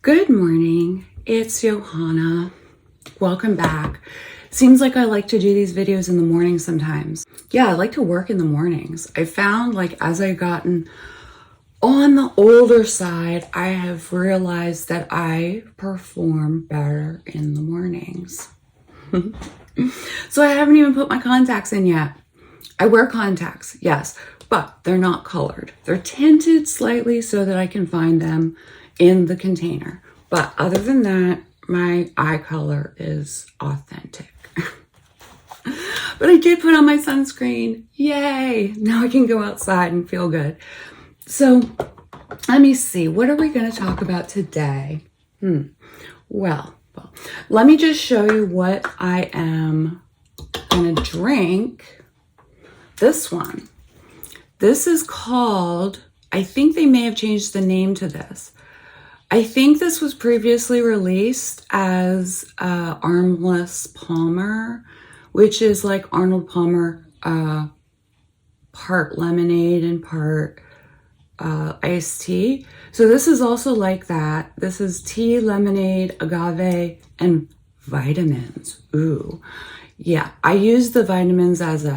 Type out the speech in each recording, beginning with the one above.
Good morning, it's Johanna. Welcome back. Seems like I like to do these videos in the morning sometimes. Yeah, I like to work in the mornings. I found as I've gotten on the older side, I have realized that I perform better in the mornings. So I haven't even put my contacts in yet. I wear contacts, yes, but they're not colored. They're tinted slightly so that I can find them in the container. But other than that, my eye color is authentic. But I did put on my sunscreen. Yay! Now I can go outside and feel good. So let me see. What are we going to talk about today? Well, let me just show you what I am going to drink. This one. This is called, I think they may have changed the name to this. I think this was previously released as Armless Palmer, which is like Arnold Palmer, part lemonade and part iced tea. So this is also like that. This is tea, lemonade, agave, and vitamins. Ooh, yeah. I use the vitamins as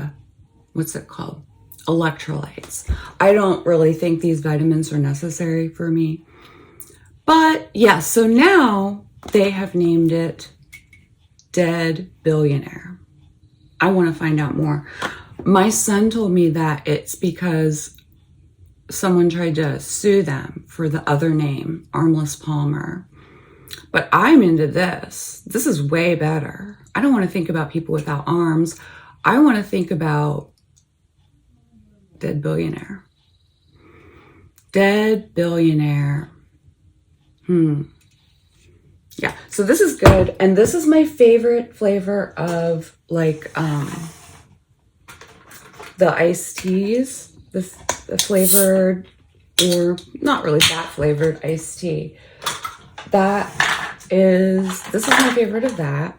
what's it called? Electrolytes. I don't really think these vitamins are necessary for me. But yeah, so now they have named it Dead Billionaire. I want to find out more. My son told me that it's because someone tried to sue them for the other name, Armless Palmer. But I'm into this. This is way better. I don't want to think about people without arms. I want to think about Dead Billionaire. Dead Billionaire. Yeah, so this is good. And this is my favorite flavor of the iced teas, the flavored, or not really that flavored iced tea. This is my favorite of that.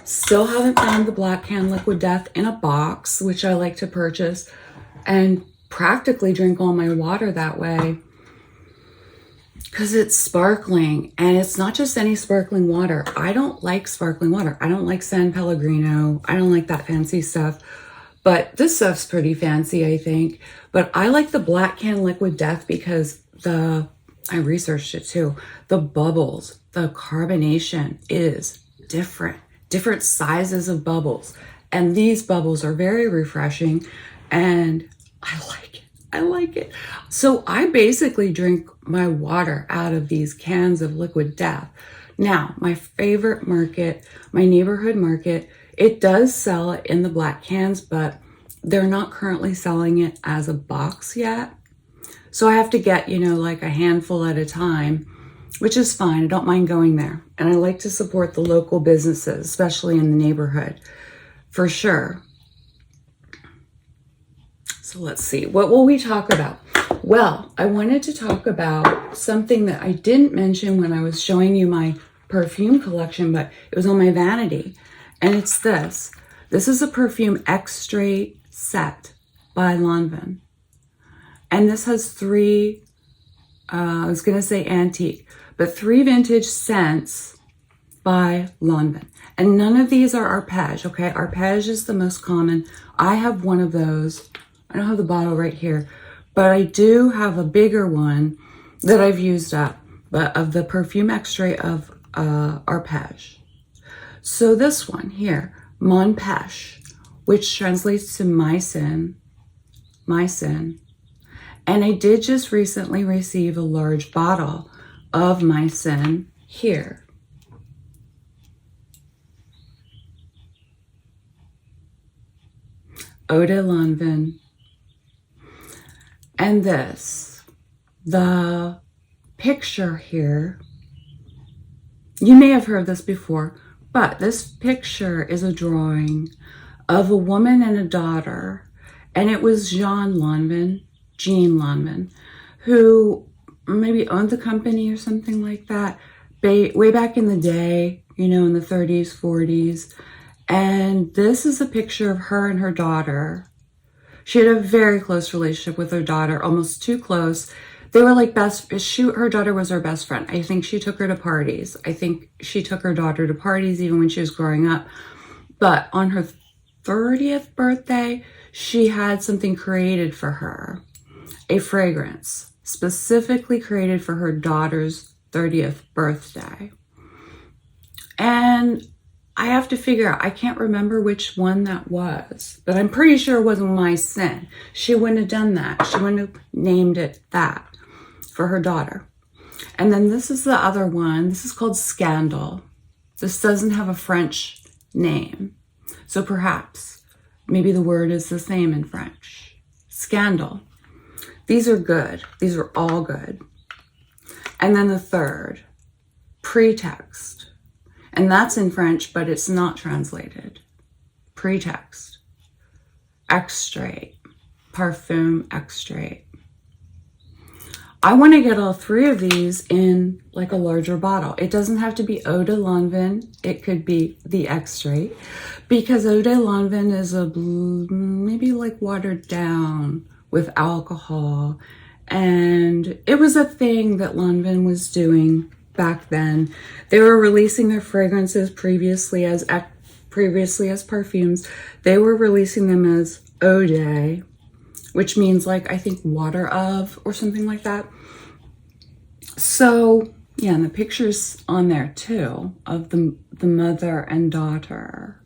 Still haven't found the Black Can Liquid Death in a box, which I like to purchase and practically drink all my water that way. Because it's sparkling, and it's not just any sparkling water. I don't like sparkling water. I don't like San Pellegrino. I don't like that fancy stuff. But this stuff's pretty fancy, I think. But I like the Black Can Liquid Death because I researched it too. The bubbles, the carbonation is different. Different sizes of bubbles. And these bubbles are very refreshing, and I like it. I like it. So I basically drink my water out of these cans of Liquid Death. Now, my favorite market, my neighborhood market, it does sell it in the black cans, but they're not currently selling it as a box yet. So I have to get, like a handful at a time, which is fine. I don't mind going there. And I like to support the local businesses, especially in the neighborhood, for sure. So let's see, what will we talk about? Well, I wanted to talk about something that I didn't mention when I was showing you my perfume collection, but it was on my vanity. And it's this. This is a perfume extrait set by Lanvin. And this has three, I was going to say antique, but 3 vintage scents by Lanvin. And none of these are arpege, okay? Arpege is the most common. I have one of those. I don't have the bottle right here, but I do have a bigger one that I've used up, but of the perfume extrait of arpege. So this one here, Mon Pêche, which translates to my sin. And I did just recently receive a large bottle of my sin here. Eau de Lanvin. And the picture here, you may have heard this before, but this picture is a drawing of a woman and a daughter. And it was Jean Lanvin, who maybe owned the company or something like that, way back in the day, in the 30s, 40s. And this is a picture of her and her daughter. She had a very close relationship with her daughter, almost too close. They were like her daughter was her best friend. I think she took her to parties. I think she took her daughter to parties even when she was growing up. But on her 30th birthday, she had something created for her, a fragrance specifically created for her daughter's 30th birthday. And I have to figure out, I can't remember which one that was, but I'm pretty sure it wasn't My Sin. She wouldn't have done that. She wouldn't have named it that for her daughter. And then this is the other one. This is called Scandal. This doesn't have a French name. So perhaps, maybe the word is the same in French. Scandal. These are good. These are all good. And then the third, Pretexte. And that's in French, but it's not translated. Pretexte. Extrait. Parfum extrait. I want to get all three of these in like a larger bottle. It doesn't have to be Eau de Lanvin. It could be the extrait, because Eau de Lanvin is maybe like watered down with alcohol. And it was a thing that Lanvin was doing back then. They were releasing their fragrances previously as perfumes. They were releasing them as Eau de, which means like, I think water of or something like that. So yeah, and the pictures on there too of the mother and daughter.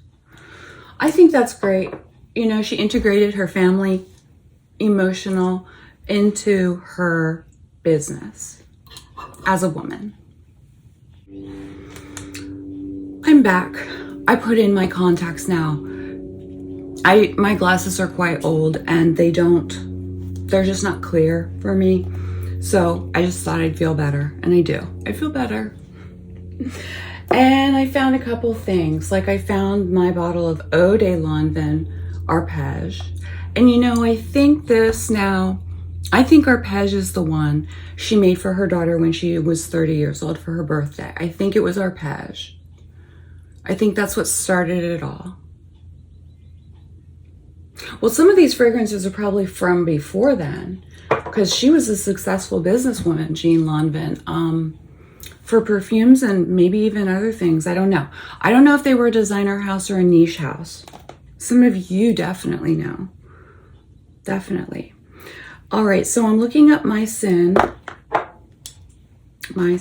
I think that's great. You know, she integrated her family emotional into her business as a woman. I'm back. I put in my contacts now. My glasses are quite old and they're just not clear for me. So I just thought I'd feel better, and I do. I feel better. And I found a couple things. Like I found my bottle of Eau de Lanvin Arpège. And you know, I think Arpège is the one she made for her daughter when she was 30 years old for her birthday. I think it was Arpège. I think that's what started it all. Well, some of these fragrances are probably from before then, because she was a successful businesswoman, Jean Lanvin, for perfumes and maybe even other things. I don't know. I don't know if they were a designer house or a niche house. Some of you definitely know. Definitely. All right, so I'm looking up My Sin, Mon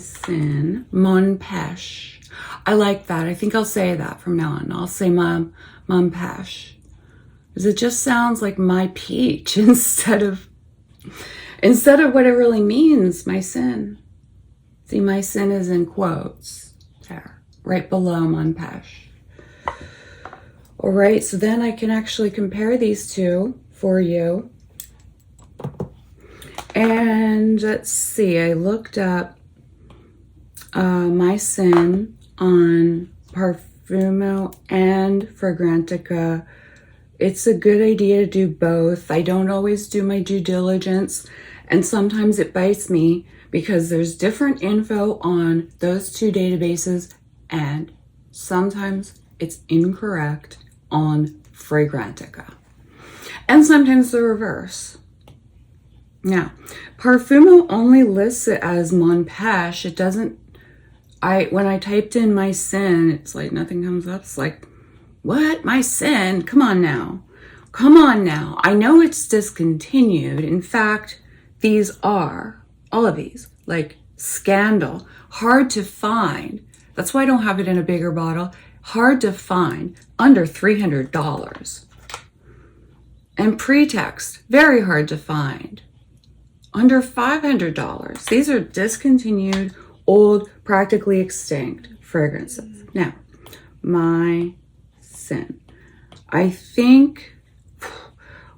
Pêche. I like that. I think I'll say that from now on. I'll say Mon Pêche. Because it just sounds like my peach instead of what it really means, my sin. See, my sin is in quotes there, right below Mon Pêche. All right, so then I can actually compare these two for you. And let's see, I looked up My Sin on Parfumo and Fragrantica. It's a good idea to do both. I don't always do my due diligence, and sometimes it bites me because there's different info on those two databases, and sometimes it's incorrect on Fragrantica. And sometimes the reverse. Now, Parfumo only lists it as Mon Pêche. It doesn't, when I typed in My Sin, it's like nothing comes up. It's like, what? My Sin? Come on now. Come on now. I know it's discontinued. In fact, these are, all of these, like Scandal, hard to find. That's why I don't have it in a bigger bottle. Hard to find, under $300. And Pretexte, very hard to find, under $500. These are discontinued, old, practically extinct fragrances. Now, My Sin. I think,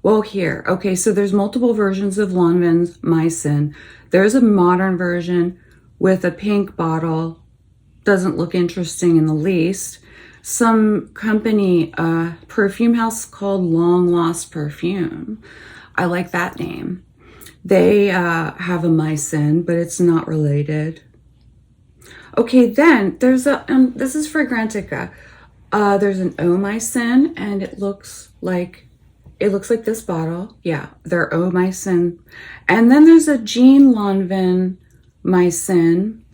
well, here, okay, so there's multiple versions of Lanvin's My Sin. There's a modern version with a pink bottle. Doesn't look interesting in the least. Some company, perfume house called Long Lost Perfume. I like that name. They have a My Sin, but it's not related. Okay, then there's a, this is Fragrantica. There's an Oh My Sin, and it looks like It looks like this bottle. Yeah, they're Oh My Sin. And then there's a Jean Lanvin My Sin,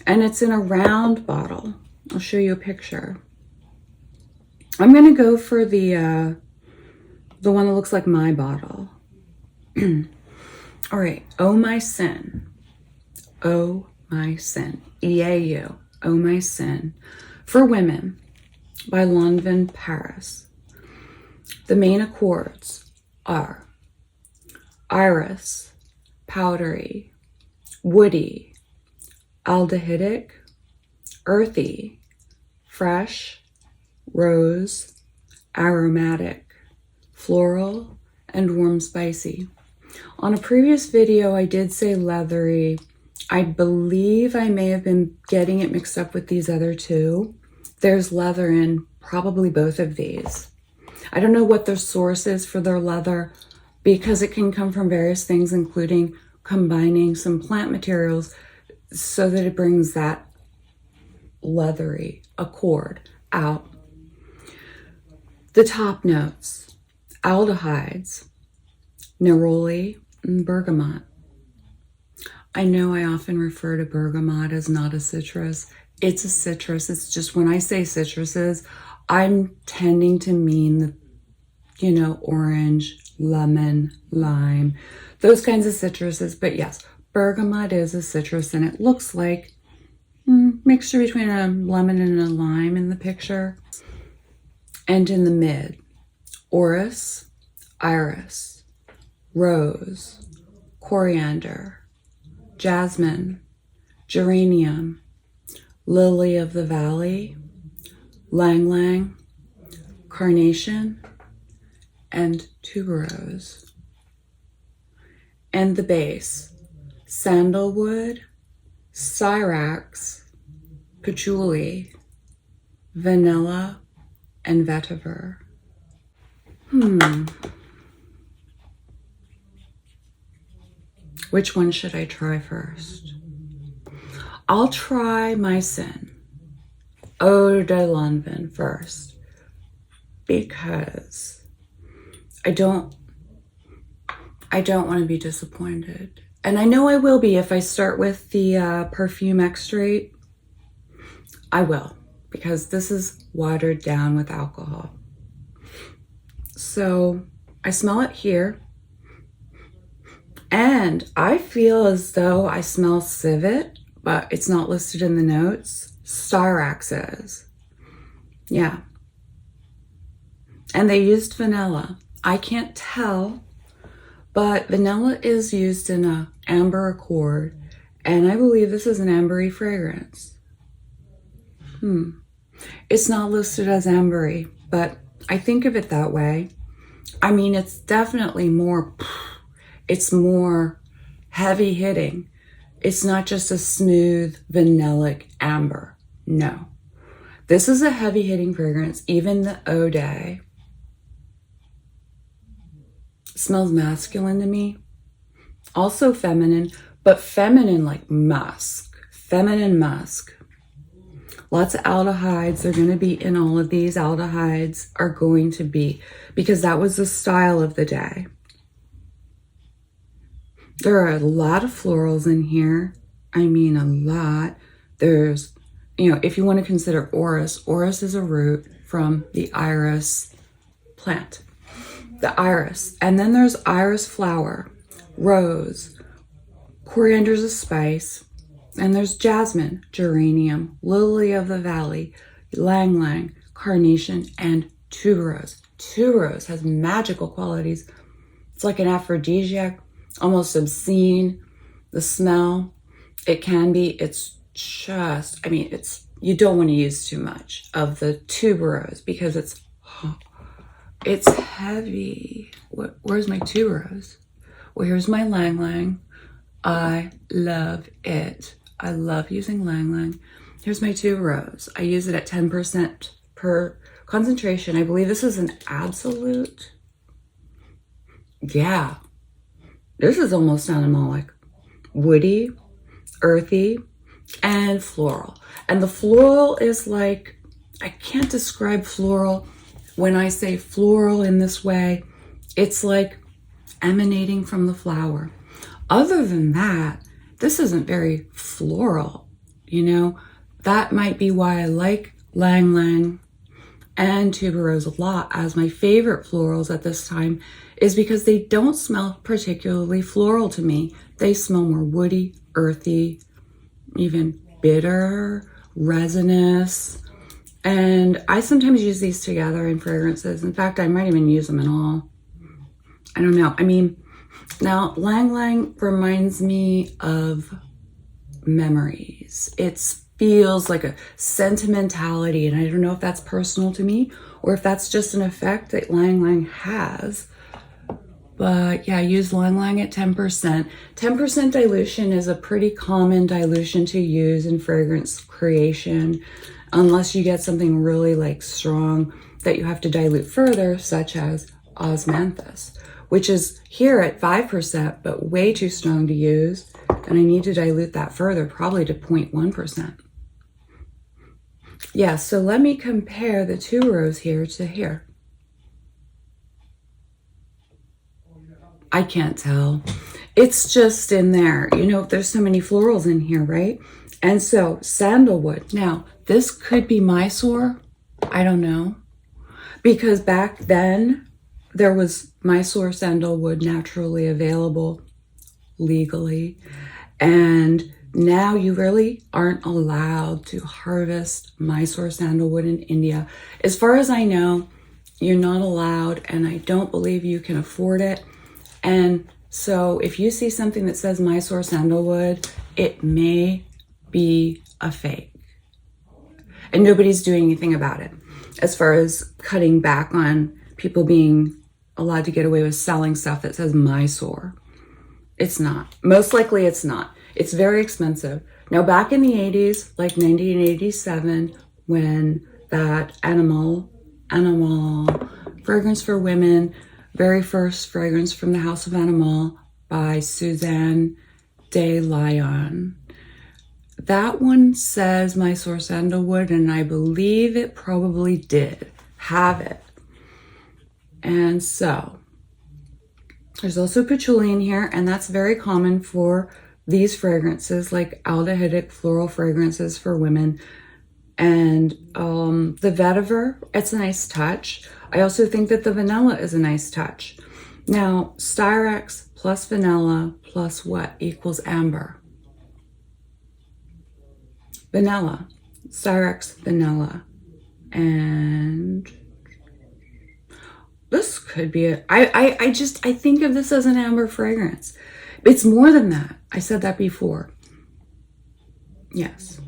and it's in a round bottle. I'll show you a picture. I'm gonna go for the one that looks like my bottle. All right, Oh My Sin. Oh My Sin. EAU. Oh My Sin. For Women by Lanvin Paris. The main accords are iris, powdery, woody, aldehydic, earthy, fresh, rose, aromatic, floral, and warm spicy. On a previous video, I did say leathery. I believe I may have been getting it mixed up with these other two. There's leather in probably both of these. I don't know what their source is for their leather because it can come from various things, including combining some plant materials so that it brings that leathery accord out. The top notes: aldehydes, neroli, and bergamot. I know I often refer to bergamot as not a citrus. It's a citrus. It's just when I say citruses, I'm tending to mean the, you know, orange, lemon, lime, those kinds of citruses. But yes, bergamot is a citrus, and it looks like mixture between a lemon and a lime in the picture. And in the mid, orris, iris, rose, coriander, jasmine, geranium, lily of the valley, lang lang, carnation, and tuberose. And the base: sandalwood, syrax, patchouli, vanilla, and vetiver. Which one should I try first? I'll try My Sin, Eau de Lanvin, first, because I don't want to be disappointed. And I know I will be if I start with the perfume extract. I will, because this is watered down with alcohol. So I smell it here, and I feel as though I smell civet, but it's not listed in the notes. Syrax is. Yeah. And they used vanilla. I can't tell, but vanilla is used in a amber accord, and I believe this is an ambery fragrance. It's not listed as ambery, but I think of it that way. I mean, it's definitely more, it's more heavy hitting. It's not just a smooth vanillic amber. No. This is a heavy hitting fragrance. Even the Eau de smells masculine to me. Also feminine, but feminine like musk. Feminine musk. Lots of aldehydes. They're going to be in all of these. Aldehydes are going to be, because that was the style of the day. There are a lot of florals in here. I mean, a lot. There's, you know, if you want to consider orris, orris is a root from the iris plant. The iris. And then there's iris flower, rose, coriander's a spice, and there's jasmine, geranium, lily of the valley, lang lang, carnation, and tuberose. Tuberose has magical qualities. It's like an aphrodisiac, almost obscene. The smell, it can be, it's just, I mean, it's, you don't want to use too much of the tuberose because it's heavy. Where's my tuberose? Well, here's my lang lang. I love it. I love using lang lang. Here's my tuberose. I use it at 10% per concentration. I believe this is an absolute. Yeah. This is almost animalic. Woody, earthy, and floral. And the floral is like, I can't describe floral. When I say floral in this way, It's like emanating from the flower. Other than that, this isn't very floral, you know. That might be why I like Lang Lang and Tuberose a lot as my favorite florals at this time, is because they don't smell particularly floral to me. They smell more woody, earthy, even bitter, resinous. And I sometimes use these together in fragrances. In fact, I might even use them in all. I don't know. I mean, now Lang Lang reminds me of memories. It feels like a sentimentality, and I don't know if that's personal to me or if that's just an effect that Lang Lang has. But yeah, I use Lang Lang at 10%. 10% dilution is a pretty common dilution to use in fragrance creation, unless you get something really like strong that you have to dilute further, such as osmanthus, which is here at 5%, but way too strong to use. And I need to dilute that further, probably to 0.1%. Yeah, so let me compare the tuberose here to here. I can't tell. It's just in there. You know, there's so many florals in here, right? And so sandalwood. Now, this could be Mysore. I don't know. Because back then, there was Mysore sandalwood naturally available legally. And now you really aren't allowed to harvest Mysore sandalwood in India. As far as I know, you're not allowed, and I don't believe you can afford it. And so if you see something that says Mysore sandalwood, it may be a fake. And nobody's doing anything about it. As far as cutting back on people being allowed to get away with selling stuff that says Mysore. It's not. Most likely it's not. It's very expensive. Now back in the 80s, like 1987, when that animal fragrance for women, very first fragrance from the House of Animal by Suzanne de Lyon. That one says Mysore sandalwood, and I believe it probably did have it. And so there's also patchouli in here, and that's very common for these fragrances, like aldehydic floral fragrances for women. And the vetiver, it's a nice touch. I also think that the vanilla is a nice touch. Now, Styrax plus vanilla plus what equals amber? Vanilla. Styrax, vanilla. And this could be it. I think of this as an amber fragrance. It's more than that. I said that before. Yes.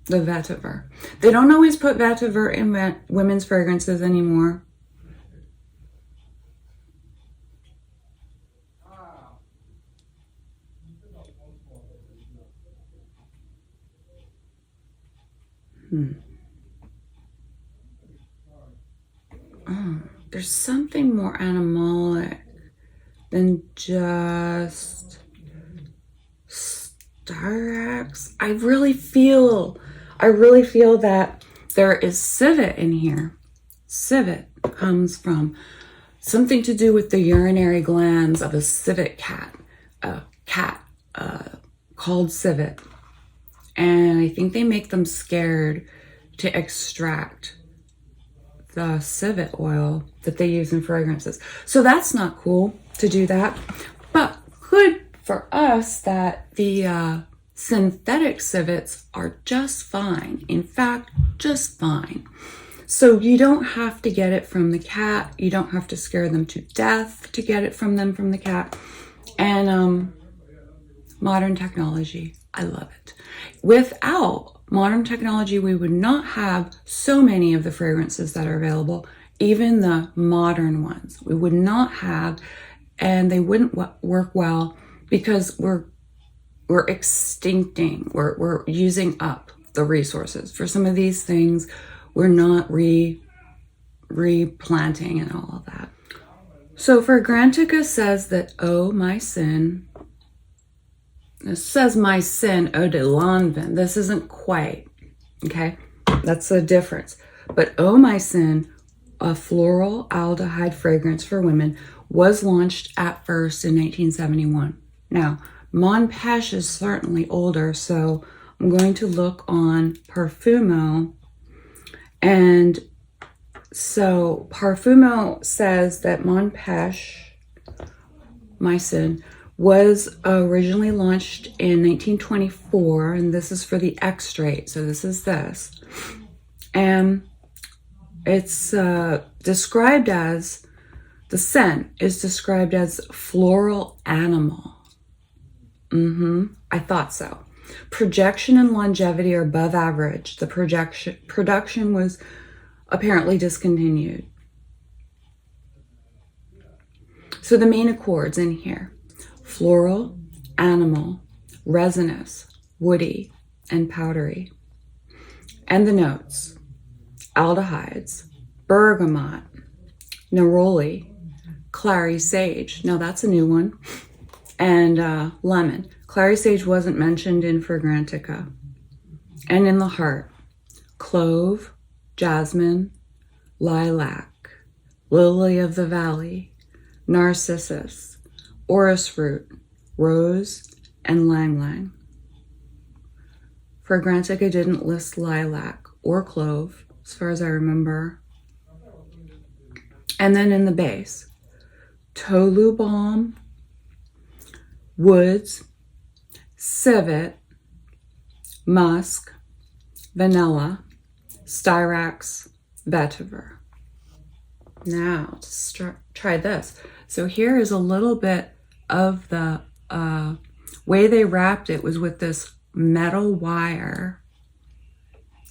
The vetiver. They don't always put vetiver in women's fragrances anymore. Oh, there's something more animalic than just Styrax. I really feel that there is civet in here. Civet comes from something to do with the urinary glands of a civet cat, called civet. And I think they make them scared to extract the civet oil that they use in fragrances. So that's not cool to do that, but good for us that the synthetic civets are just fine. In fact, just fine. So you don't have to get it from the cat. You don't have to scare them to death to get it from the cat. And modern technology, I love it. Without modern technology, we would not have so many of the fragrances that are available, even the modern ones. We would not have, and they wouldn't work well because we're extincting. We're using up the resources. For some of these things, we're not replanting and all of that. So Fragrantica says that, oh, my sin. This says my sin, eau de Lanvin. This isn't quite, okay? That's the difference. But oh, my sin a floral aldehyde fragrance for women, was launched at first in 1971. Now, Mon Peche is certainly older, so I'm going to look on Parfumo. And so Parfumo says that Mon Peche, my sin, was originally launched in 1924, and this is for the extrait. So this is this. And it's described as, the scent is described as floral animal. I thought so. Projection and longevity are above average. The production was apparently discontinued. So the main accords in here: floral, animal, resinous, woody, and powdery. And the notes: aldehydes, bergamot, neroli, clary sage. Now that's a new one. And lemon. Clary sage wasn't mentioned in Fragrantica. And in the heart: clove, jasmine, lilac, lily of the valley, narcissus, orris root, rose, and lang lang. Fragrantica didn't list lilac or clove, as far as I remember. And then in the base: tolu balm, woods, civet, musk, vanilla, styrax, vetiver. Now, let's try this. So here is a little bit of the way they wrapped it was with this metal wire.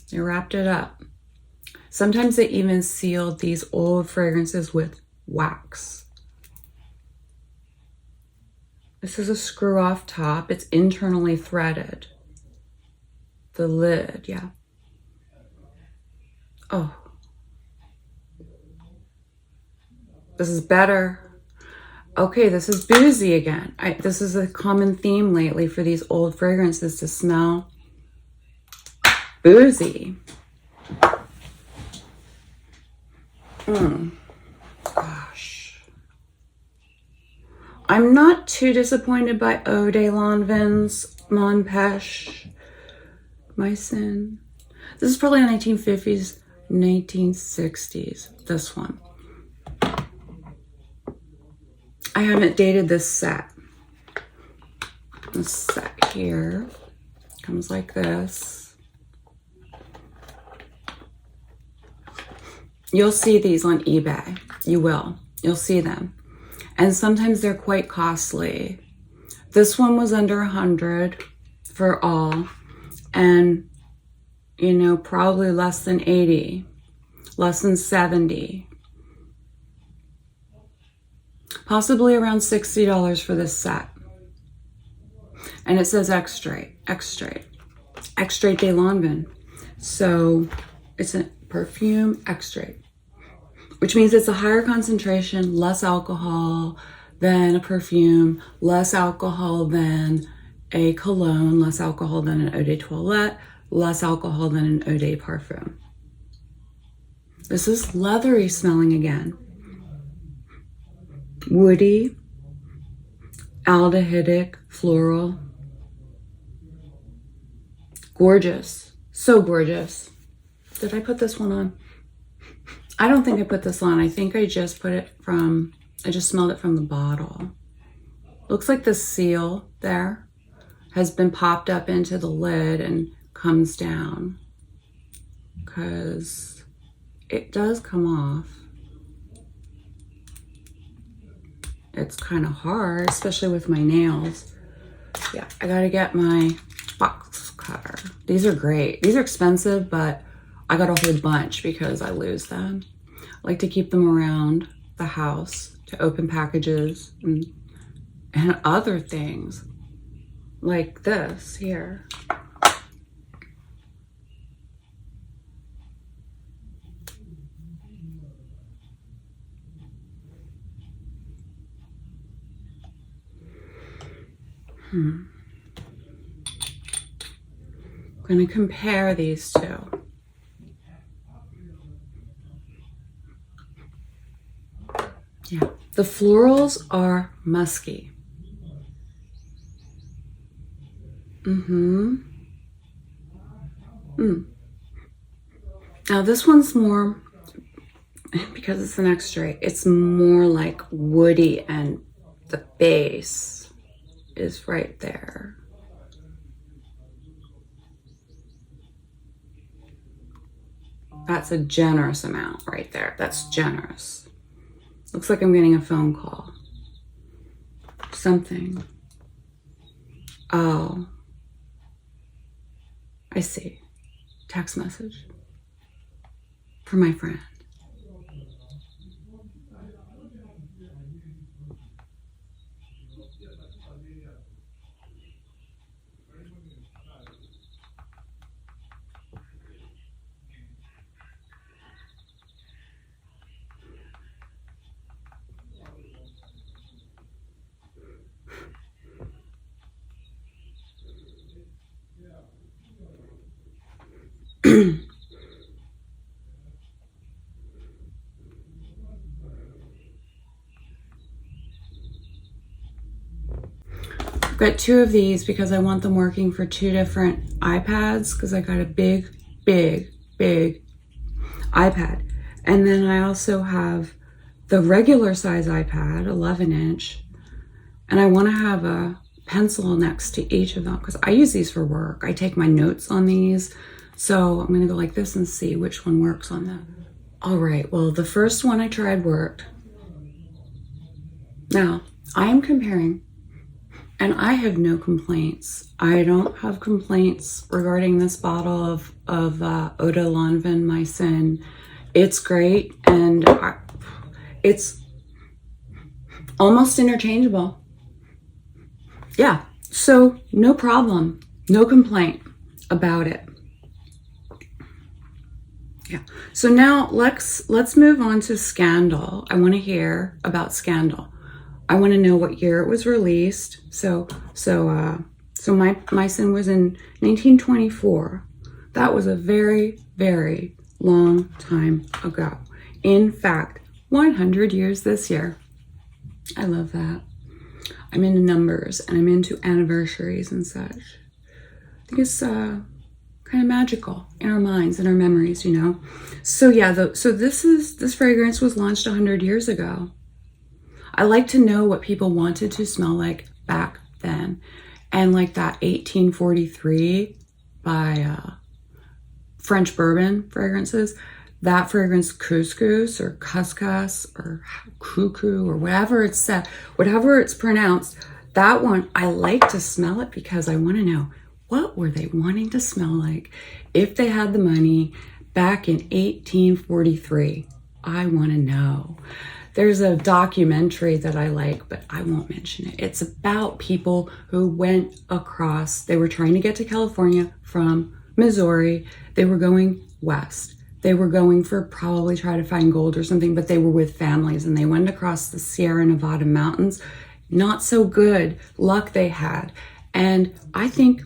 They wrapped it up. Sometimes they even sealed these old fragrances with wax. This is a screw-off top. It's internally threaded. The lid, yeah. Oh. This is better. Okay, this is boozy again. This is a common theme lately for these old fragrances, to smell boozy. Gosh. I'm not too disappointed by Eau de Lanvin's Mon Peche, my sin. This is probably 1950s, 1960s, this one. I haven't dated this set. This set here comes like this. You'll see these on eBay. You will. You'll see them. And sometimes they're quite costly. This one was under 100 for all, and you know, probably less than 80, less than 70, possibly around $60 for this set. And it says extrait de Lanvin. So it's a perfume extrait, which means it's a higher concentration, less alcohol than a perfume, less alcohol than a cologne, less alcohol than an eau de toilette, less alcohol than an eau de parfum. This is leathery smelling again. Woody, aldehydic, floral. Gorgeous. So gorgeous. Did I put this one on? I don't think I put this on. I think I just put it from, I just smelled it from the bottle. Looks like the seal there has been popped up into the lid and comes down, because it does come off. It's kind of hard, especially with my nails. Yeah, I gotta get my box cutter. These are great. These are expensive, but I got a whole bunch because I lose them. I like to keep them around the house to open packages and other things like this here. I'm going to compare these two. The florals are musky. Now this one's more, because it's an extra, it's more like woody, and the base is right there. That's a generous amount right there. That's generous. Looks like I'm getting a phone call. Something. Oh, I see. Text message for my friend. I've got 2 of these because I want them working for 2 different iPads, because I got a big iPad. And then I also have the regular size iPad, 11-inch, and I want to have a pencil next to each of them because I use these for work. I take my notes on these. So I'm going to go like this and see which one works on them. All right, well, the first one I tried worked. Now, I am comparing, and I have no complaints. I don't have complaints regarding this bottle of Eau de Lanvin Mycin. It's great, and it's almost interchangeable. Yeah, so no problem, no complaint about it. Yeah, so now let's move on to Scandal. I want to hear about Scandal. I want to know what year it was released. So my Mycin was in 1924. That was a very long time ago. In fact, 100 years this year. I love that. I'm into numbers and I'm into anniversaries and such. I think it's kind of magical in our minds and our memories, you know. So yeah, so this fragrance was launched 100 years ago. I like to know what people wanted to smell like back then. And like that 1843 by French bourbon fragrances, that fragrance couscous or couscous or cuckoo or whatever it's said, whatever it's pronounced, that one, I like to smell it because I want to know, what were they wanting to smell like if they had the money back in 1843? I want to know. There's a documentary that I like, but I won't mention it. It's about people who went across. They were trying to get to California from Missouri. They were going west. They were going for probably try to find gold or something, but they were with families and they went across the Sierra Nevada mountains. Not so good luck they had. And I think,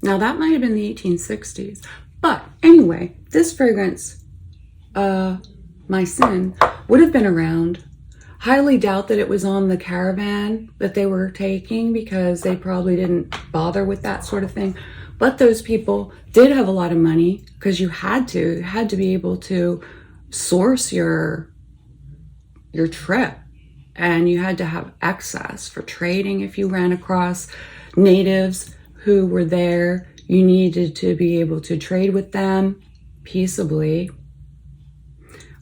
now that might have been the 1860s. But anyway, this fragrance, Mycin, would have been around. Highly doubt that it was on the caravan that they were taking because they probably didn't bother with that sort of thing. But those people did have a lot of money because you had to be able to source your trip, and you had to have excess for trading. If you ran across natives who were there, you needed to be able to trade with them peaceably.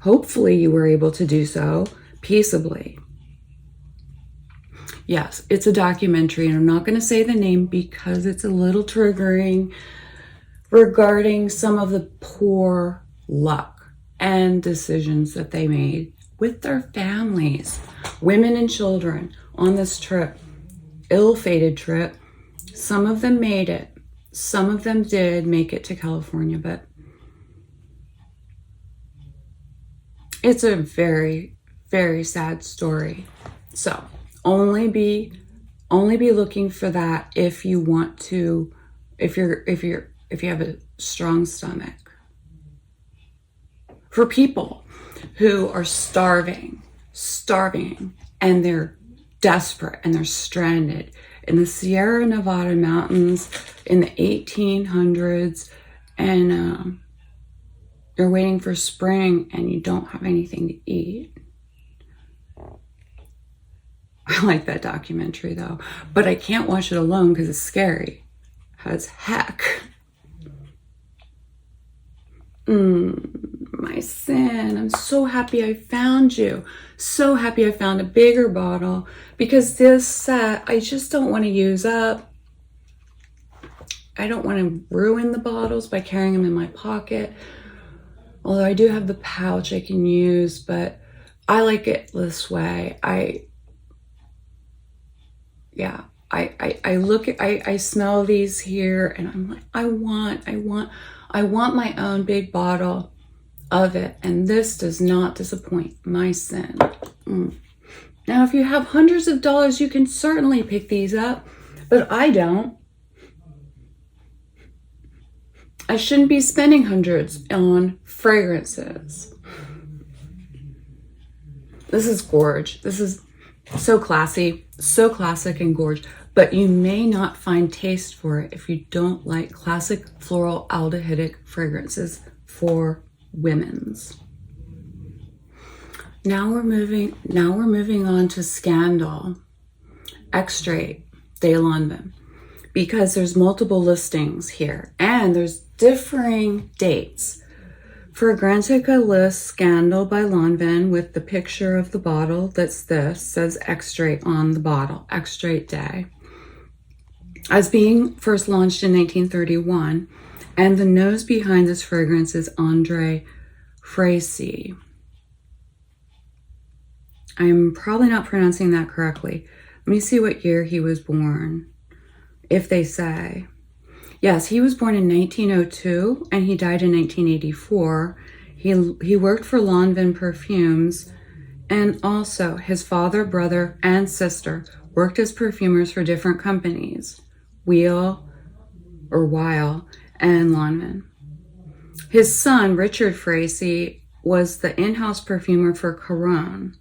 Hopefully you were able to do so peaceably. Yes, it's a documentary, and I'm not going to say the name because it's a little triggering, regarding some of the poor luck and decisions that they made with their families, women and children on this trip, ill-fated trip. Some of them made it. Some of them did make it to California, but it's a very sad story. So only be looking for that if you want to, if you have a strong stomach. For people who are starving starving and they're desperate and they're stranded in the Sierra Nevada mountains in the 1800s, and you're waiting for spring and you don't have anything to eat. I like that documentary though, but I can't watch it alone because it's scary as heck. My sin. I'm so happy I found you. So happy I found a bigger bottle, because this set I just don't want to use up. I don't want to ruin the bottles by carrying them in my pocket. Although I do have the pouch I can use, but I like it this way. I smell these here and I'm like, I want my own big bottle of it, and this does not disappoint. My sin. Now, if you have hundreds of dollars, you can certainly pick these up, but I don't. I shouldn't be spending hundreds on fragrances. This is gorge. This is so classy, so classic and gorge, but you may not find taste for it if you don't like classic floral aldehydic fragrances for women's. Now we're moving on to Scandal Extrait de Lanvin, because there's multiple listings here and there's differing dates. Fragrantica lists Scandal by Lanvin with the picture of the bottle that's this, says Extrait on the bottle, Extrait Day, as being first launched in 1931. And the nose behind this fragrance is Andre Fracy. I'm probably not pronouncing that correctly. Let me see what year he was born, if they say. Yes, he was born in 1902 and he died in 1984. He worked for Lanvin Parfums, and also his father, brother, and sister worked as perfumers for different companies, Weil and Lanvin. His son, Richard Fracy, was the in-house perfumer for Caron.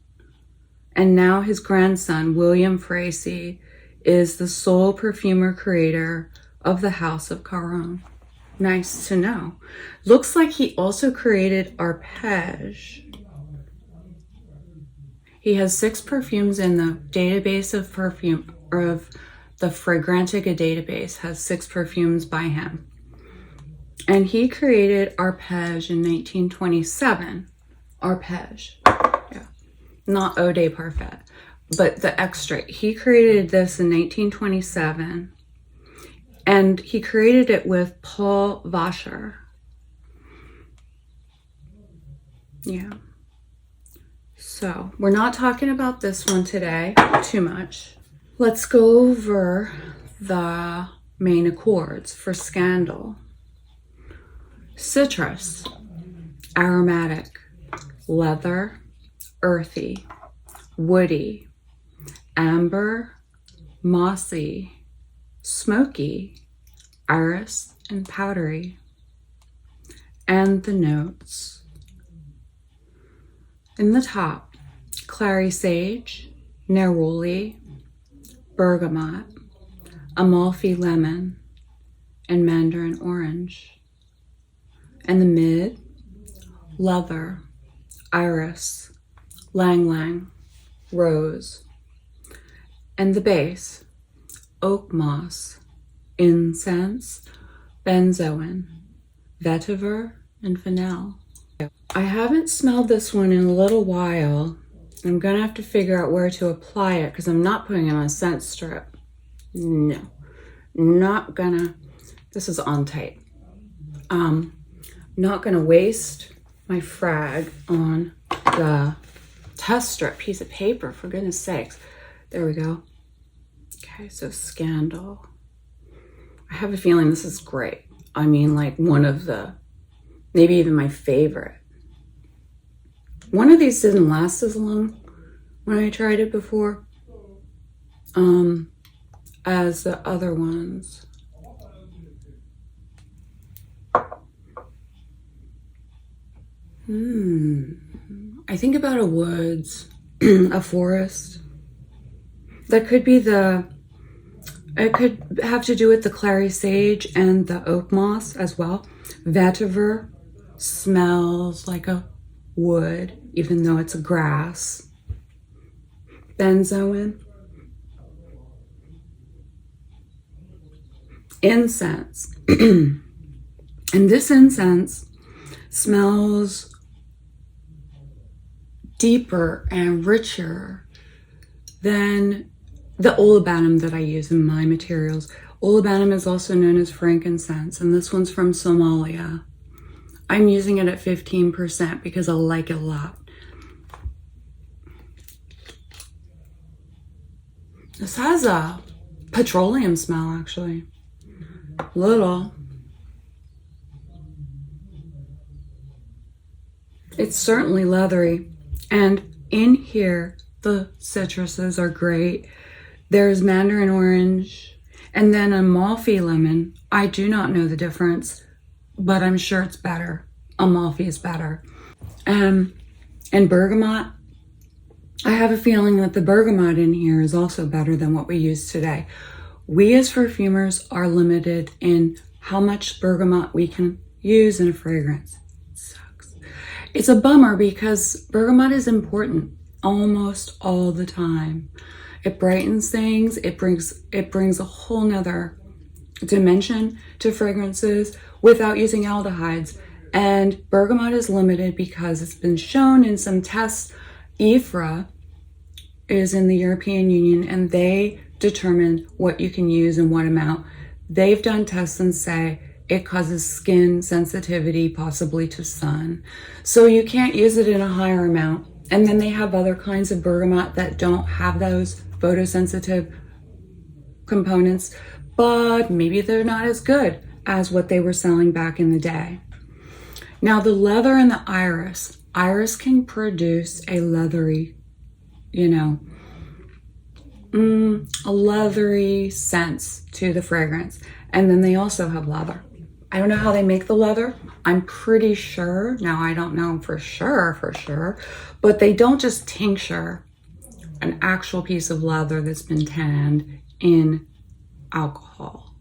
And now his grandson, William Fracy, is the sole perfumer creator of the House of Caron. Nice to know. Looks like he also created Arpège. He has 6 perfumes in the database of perfume, or of the Fragrantica database has 6 perfumes by him. And he created Arpège in 1927. Arpège, yeah, not Eau de Parfum, but the extrait. He created this in 1927, and he created it with Paul Vacher. Yeah. So we're not talking about this one today too much. Let's go over the main accords for Scandal. Citrus, aromatic, leather, earthy, woody, amber, mossy, smoky, iris, and powdery. And the notes. In the top, clary sage, neroli, bergamot, Amalfi lemon, and mandarin orange. And the mid, leather, iris, lang lang, rose. And the base, oak moss, incense, benzoin, vetiver, and fennel. I haven't smelled this one in a little while. I'm gonna have to figure out where to apply it because I'm not putting it on a scent strip. No, not gonna. This is on tape. Not gonna waste my frag on the test strip piece of paper, for goodness sakes. There we go. Okay, so Scandal. I have a feeling this is great. I mean, like one of the, maybe even my favorite. One of these didn't last as long when I tried it before as the other ones. I think about a woods a forest. That could be it could have to do with the clary sage and the oak moss as well. Vetiver smells like a wood, even though it's a grass. Benzoin. Incense. And this incense smells deeper and richer than the olibanum that I use in my materials. Olibanum is also known as frankincense, and this one's from Somalia. I'm using it at 15% because I like it a lot. This has a petroleum smell, actually. Little. It's certainly leathery. And in here, the citruses are great. There's mandarin orange and then Amalfi lemon. I do not know the difference, but I'm sure it's better. Amalfi is better. And bergamot. I have a feeling that the bergamot in here is also better than what we use today. We as perfumers are limited in how much bergamot we can use in a fragrance. It sucks. It's a bummer because bergamot is important almost all the time. It brightens things. It brings a whole nother dimension to fragrances without using aldehydes. And bergamot is limited because it's been shown in some tests. IFRA is in the European Union, and they determine what you can use and what amount. They've done tests and say it causes skin sensitivity, possibly to sun. So you can't use it in a higher amount. And then they have other kinds of bergamot that don't have those photosensitive components, but maybe they're not as good as what they were selling back in the day. Now the leather and the iris. Iris can produce a leathery, a leathery sense to the fragrance. And then they also have leather. I don't know how they make the leather. I'm pretty sure, now I don't know for sure, but they don't just tincture an actual piece of leather that's been tanned in alcohol.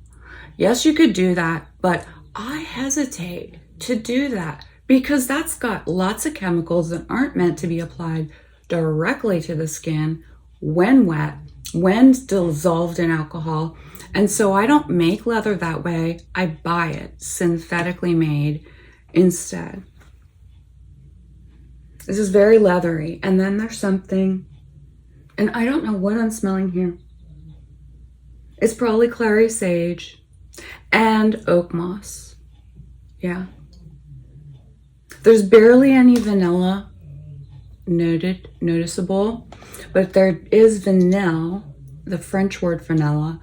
Yes, you could do that, but I hesitate to do that because that's got lots of chemicals that aren't meant to be applied directly to the skin when wet, when dissolved in alcohol. And so I don't make leather that way. I buy it synthetically made instead. This is very leathery. And then there's something, and I don't know what I'm smelling here. It's probably clary sage and oak moss. Yeah. There's barely any vanilla noticeable, but there is vanille, the French word vanilla,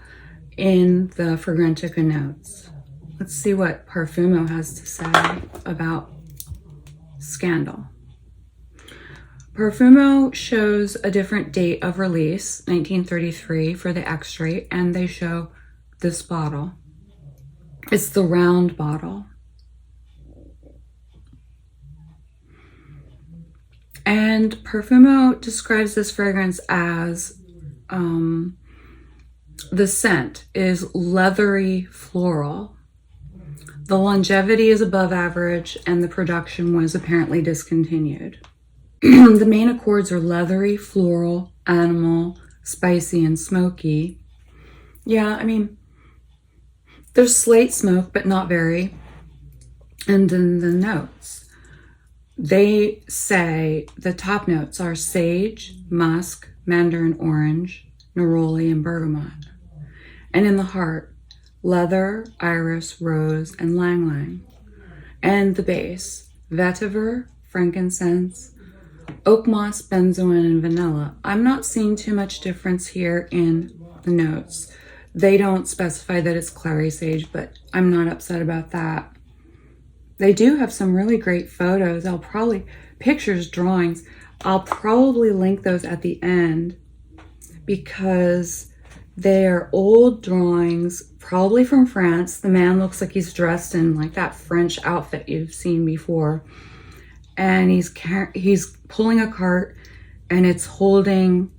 in the Fragrantica notes. Let's see what Parfumo has to say about Scandal. Parfumo shows a different date of release, 1933 for the extrait, and they show this bottle. It's the round bottle. And Parfumo describes this fragrance as the scent is leathery floral. The longevity is above average, and the production was apparently discontinued. The main accords are leathery, floral, animal, spicy, and smoky. Yeah, I mean, there's slate smoke, but not very. And then the notes. They say the top notes are sage, musk, mandarin orange, neroli, and bergamot. And in the heart, leather, iris, rose, and ylang ylang. And the base, vetiver, frankincense, oak moss, benzoin, and vanilla. I'm not seeing too much difference here in the notes. They don't specify that it's clary sage, but I'm not upset about that. They do have some really great photos. Pictures, drawings. I'll probably link those at the end because they are old drawings, probably from France. The man looks like he's dressed in like that French outfit you've seen before. And he's pulling a cart and it's holding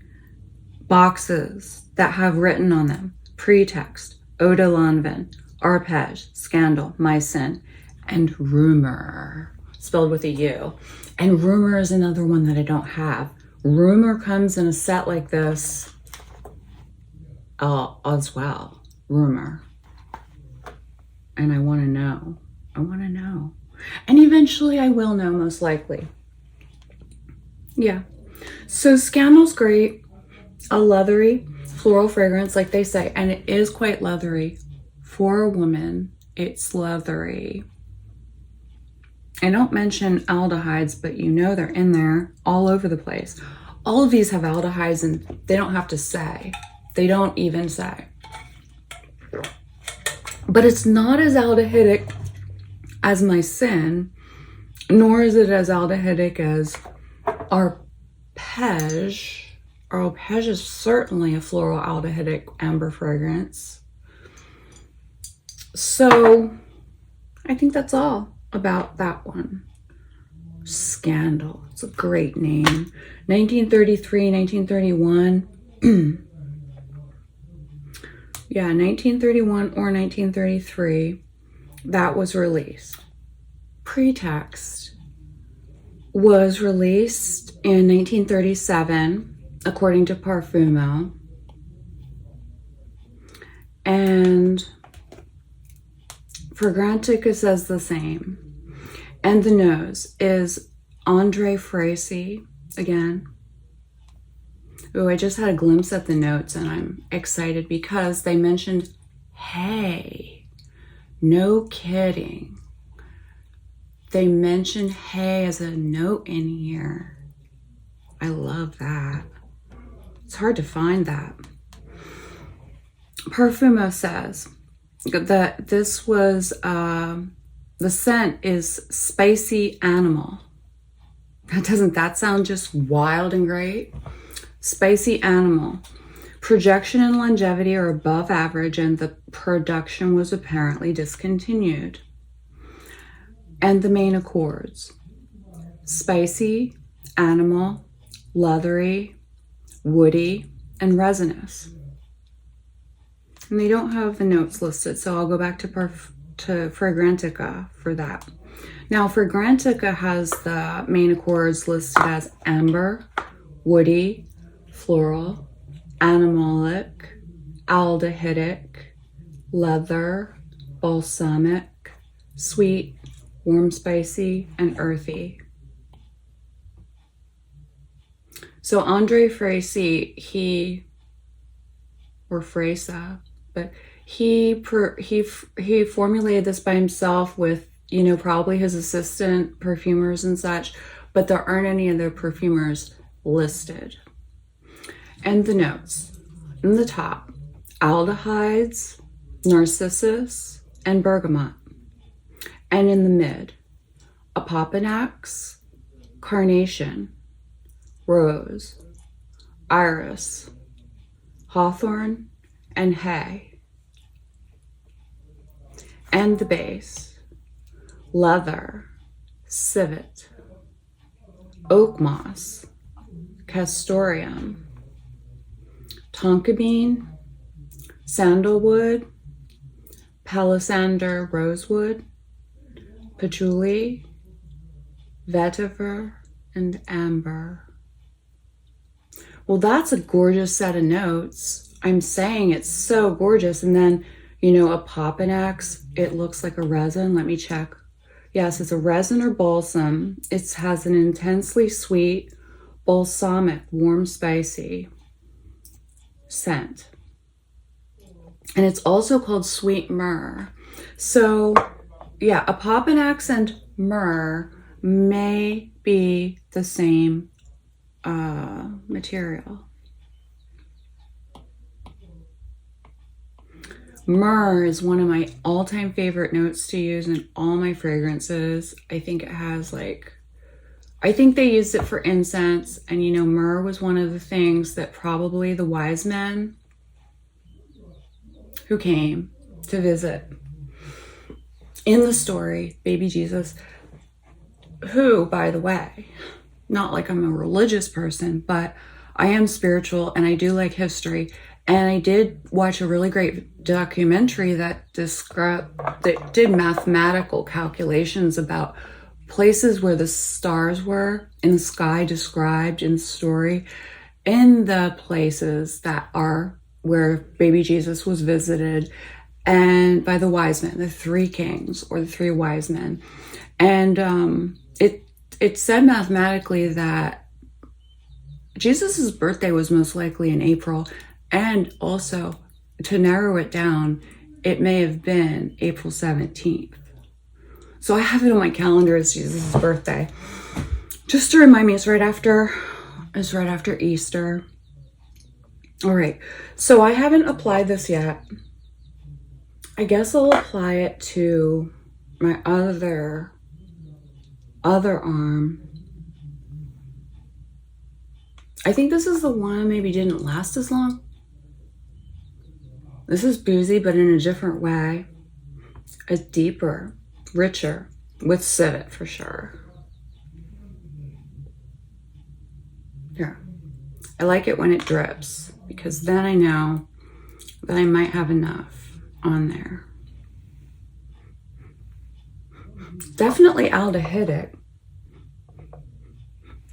boxes that have written on them Pretexte, Eau de Lanvin, Arpege, Scandal, My Sin, and Rumor, spelled with a U. And Rumor is another one that I don't have. Rumor comes in a set like this as well. Rumor. And I want to know. I want to know. And eventually I will know, most likely. Yeah. So Scandal's great. A leathery floral fragrance, like they say. And it is quite leathery. For a woman, it's leathery. I don't mention aldehydes, but you know they're in there all over the place. All of these have aldehydes, and they don't have to say. They don't even say. But it's not as aldehydic as My Sin, nor is it as aldehydic as Arpege. Arpege is certainly a floral aldehydic amber fragrance. So I think that's all about that one. Scandal. It's a great name. 1933, 1931. Yeah, 1931 or 1933, that was released. Pretexte was released in 1937, according to Parfumo. And Fragrantica says the same. And the nose is Andre Fracy again. Oh, I just had a glimpse at the notes and I'm excited because they mentioned hay. No kidding. They mentioned hay as a note in here. I love that. It's hard to find that. Parfumo says that this was, the scent is spicy animal. Doesn't that sound just wild and great? Spicy animal. Projection and longevity are above average, and the production was apparently discontinued. And the main accords: spicy, animal, leathery, woody, and resinous. And they don't have the notes listed, so I'll go back to Fragrantica for that. Now, Fragrantica has the main accords listed as amber, woody, floral, animalic, aldehydic, leather, balsamic, sweet, warm, spicy, and earthy. So Andre Fracy, he formulated this by himself with, you know, probably his assistant perfumers and such, but there aren't any of their perfumers listed. And the notes in the top: aldehydes, narcissus, and bergamot. And in the mid: opopanax, carnation, rose, iris, hawthorn, and hay. And the base: leather, civet, oak moss, castoreum, tonka bean, sandalwood, palisander rosewood, patchouli, vetiver, and amber. Well, that's a gorgeous set of notes. I'm saying it's so gorgeous. And then, you know, opopanax, it looks like a resin. Let me check. Yes, it's a resin or balsam. It has an intensely sweet, balsamic, warm, spicy scent. And it's also called sweet myrrh. So, yeah, opopanax and myrrh may be the same material. Myrrh is one of my all-time favorite notes to use in all my fragrances. I think it has I think they used it for incense, and you know, myrrh was one of the things that probably the wise men who came to visit in the story, baby Jesus, who, by the way, not like I'm a religious person, but I am spiritual and I do like history. And I did watch a really great documentary that did mathematical calculations about places where the stars were in the sky described in the story, in the places that are where baby Jesus was visited, and by the wise men, the three kings or the three wise men. And it said mathematically that Jesus's birthday was most likely in April, and also to narrow it down, it may have been April 17th. So I have it on my calendar as Jesus' birthday, just to remind me it's right after Easter. All right, so I haven't applied this yet. I guess I'll apply it to my other arm. I think this is the one maybe didn't last as long. This is boozy, but in a different way. It's deeper, richer, with civet for sure. Here. I like it when it drips, because then I know that I might have enough on there. Definitely aldehydic.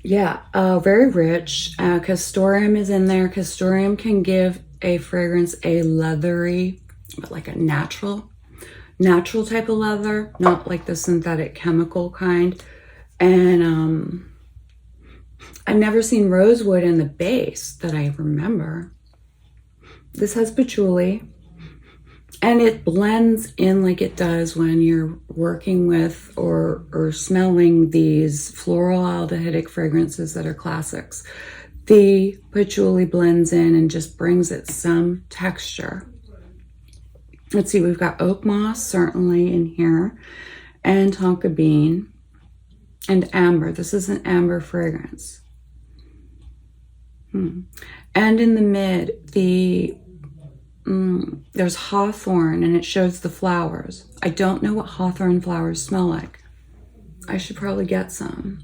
Yeah, very rich. Castoreum is in there. Castoreum can give a fragrance a leathery, but like a natural type of leather, not like the synthetic chemical kind. And I've never seen rosewood in the base that I remember. This has patchouli, and it blends in like it does when you're working with or smelling these floral aldehydic fragrances that are classics. The patchouli blends in and just brings it some texture. Let's see, we've got oak moss certainly in here, and tonka bean, and amber. This is an amber fragrance. And in the mid, there's hawthorn, and it shows the flowers. I don't know what hawthorn flowers smell like. I should probably get some.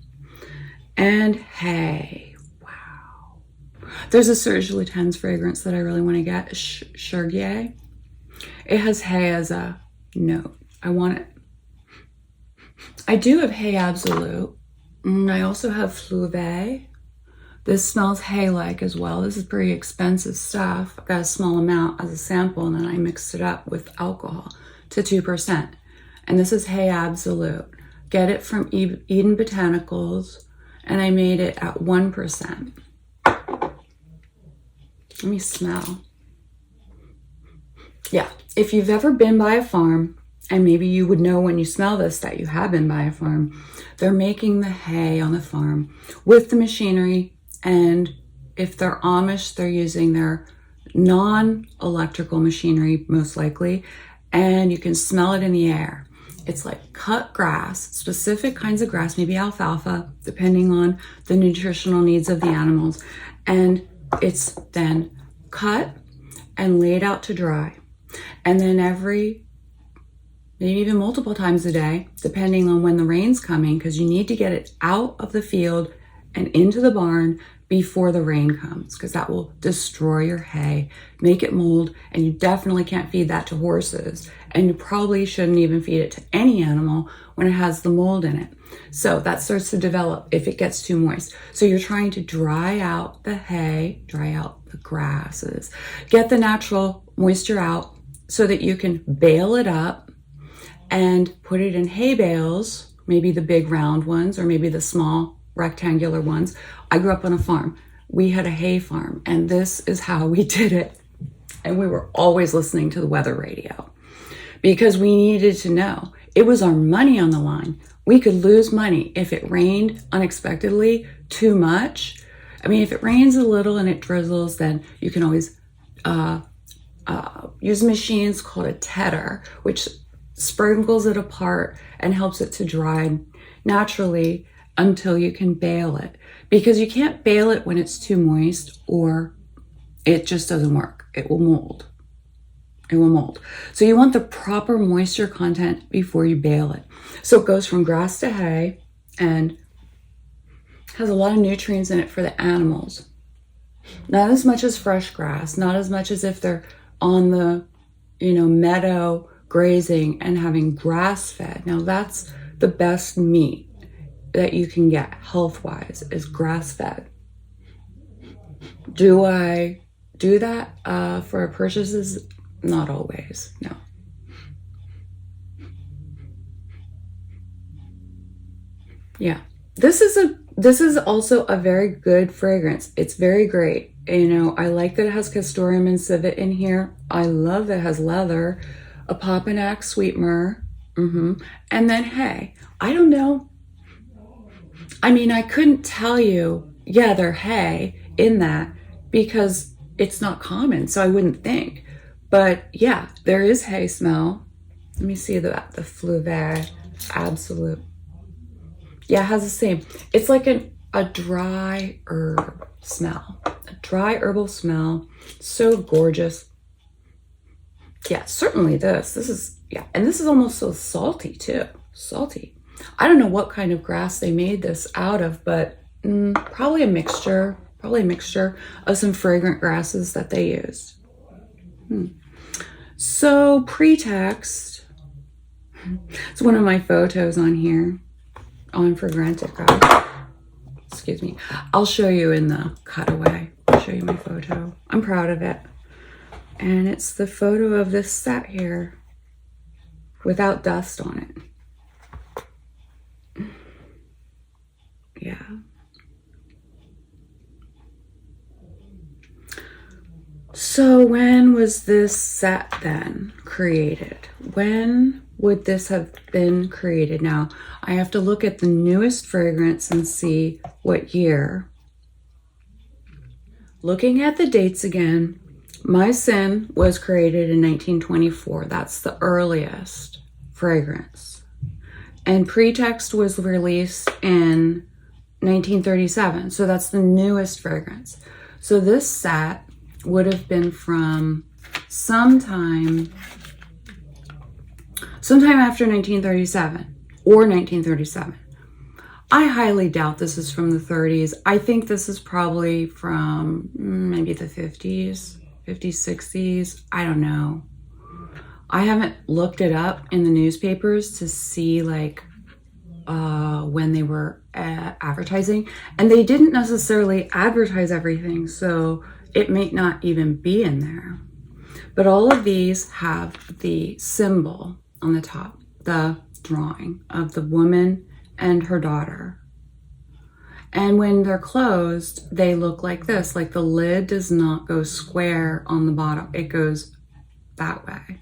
And hay. Wow. There's a Serge Lutens fragrance that I really want to get. Chergier. It has hay as a note. I want it. I do have Hay Absolute. I also have Fleuve. This smells hay-like as well. This is pretty expensive stuff. I got a small amount as a sample, and then I mixed it up with alcohol to 2%. And this is Hay Absolute. Get it from Eden Botanicals, and I made it at 1%. Let me smell. Yeah, if you've ever been by a farm, and maybe you would know when you smell this that you have been by a farm, they're making the hay on the farm with the machinery. And if they're Amish, they're using their non-electrical machinery, most likely, and you can smell it in the air. It's like cut grass, specific kinds of grass, maybe alfalfa, depending on the nutritional needs of the animals. And it's then cut and laid out to dry. And then maybe even multiple times a day, depending on when the rain's coming, because you need to get it out of the field and into the barn before the rain comes, because that will destroy your hay, make it mold, and you definitely can't feed that to horses. And you probably shouldn't even feed it to any animal when it has the mold in it. So that starts to develop if it gets too moist. So you're trying to dry out the hay, dry out the grasses, get the natural moisture out so that you can bale it up and put it in hay bales, maybe the big round ones or maybe the small rectangular ones. I grew up on a farm. We had a hay farm, and this is how we did it. And we were always listening to the weather radio because we needed to know. It was our money on the line. We could lose money if it rained unexpectedly too much. I mean, if it rains a little and it drizzles, then you can always use machines called a tedder, which sprinkles it apart and helps it to dry naturally until you can bale it, because you can't bale it when it's too moist or it just doesn't work. It will mold. It will mold. So you want the proper moisture content before you bale it. So it goes from grass to hay, and Has a lot of nutrients in it for the animals. Not as much as fresh grass, not as much as if they're on the, meadow grazing and having grass fed. Now that's the best meat that you can get health-wise, is grass fed. Do I do that for purchases? Not always, no. Yeah, this is also a very good fragrance. It's very great. I like that it has castoreum and civet in here. I love that it has leather, a Popinac sweet myrrh, and then hay. I don't know. I mean, I couldn't tell you, yeah, they're hay in that because it's not common, so I wouldn't think. But yeah, there is hay smell. Let me see the Fleuve Absolute. Yeah, it has the same. It's like a dry herb smell, a dry herbal smell. So gorgeous. Yeah, certainly this is, yeah. And this is almost so salty too, salty. I don't know what kind of grass they made this out of, but probably a mixture of some fragrant grasses that they used. So Pretexte, it's one of my photos on here, on For Granted, guys. Excuse me. I'll show you in the cutaway. I'll show you my photo. I'm proud of it. And it's the photo of this set here without dust on it. Yeah. So when was this set then created? When would this have been created? Now, I have to look at the newest fragrance and see what year. Looking at the dates again, My Sin was created in 1924. That's the earliest fragrance. And Pretexte was released in 1937. So that's the newest fragrance. So this set would have been from sometime after 1937 or 1937. I highly doubt this is from the 30s. I think this is probably from maybe the 50s, 60s. I don't know. I haven't looked it up in the newspapers to see like when they were advertising, and they didn't necessarily advertise everything, so it may not even be in there. But all of these have the symbol on the top, the drawing of the woman and her daughter. And when they're closed, they look like this. Like the lid does not go square on the bottom. It goes that way,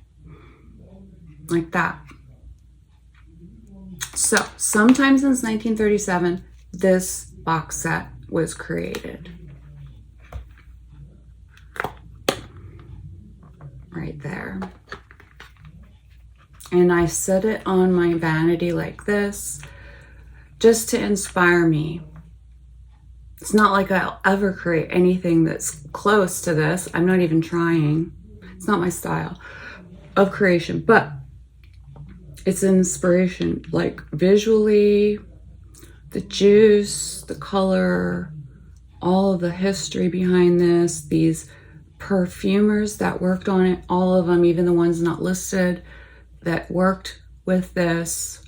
like that. So sometime since 1937, this box set was created. Right there. And I set it on my vanity like this, just to inspire me. It's not like I'll ever create anything that's close to this. I'm not even trying. It's not my style of creation, but it's an inspiration, like visually, the juice, the color, all of the history behind this, these perfumers that worked on it, all of them, even the ones not listed, that worked with this,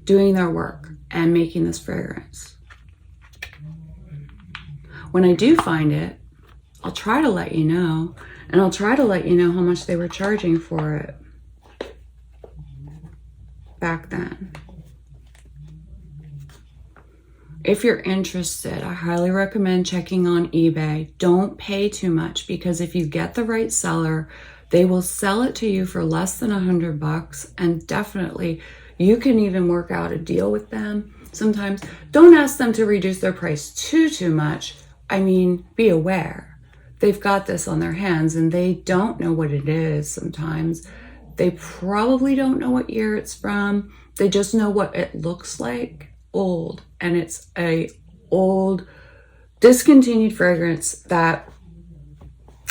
doing their work and making this fragrance. When I do find it, I'll try to let you know, and I'll try to let you know how much they were charging for it back then. If you're interested, I highly recommend checking on eBay. Don't pay too much, because if you get the right seller, they will sell it to you for less than $100, and definitely you can even work out a deal with them. Sometimes don't ask them to reduce their price too much. I mean, be aware. They've got this on their hands and they don't know what it is sometimes. They probably don't know what year it's from. They just know what it looks like. Old, and it's a old discontinued fragrance that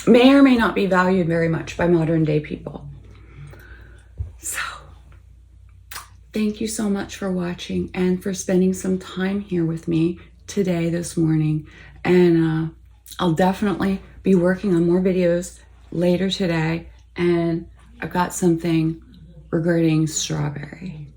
may or may not be valued very much by modern day people. So thank you so much for watching and for spending some time here with me today, this morning, and I'll definitely be working on more videos later today, and I've got something regarding strawberry.